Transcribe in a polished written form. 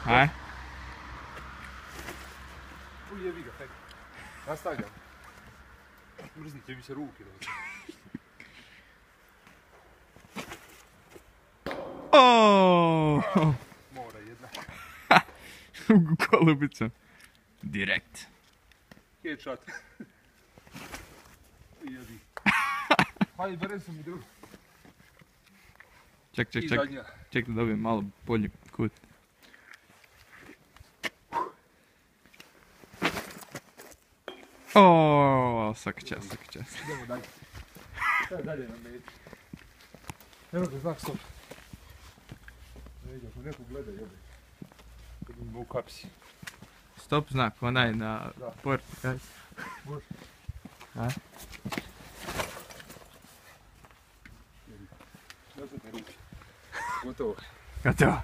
Aj. Ujebi ga, tek. Nastavljam. Mrznit će mi se ruke. Mora jedna. Golubicom. Direkt. Headshot. Ujebi. Hajde, berem sam i drugu. Ček. Ček da dobijem malo bolji kut. Svaka čast. Idemo dalje. Šta je dalje na meti? Evo ga znak stop. Ako neko gleda jebe. Idemo u kapsi. Stop znak, onaj na porti, kaj? Može. A? Nazad na ruke. Gotovo. Gotovo.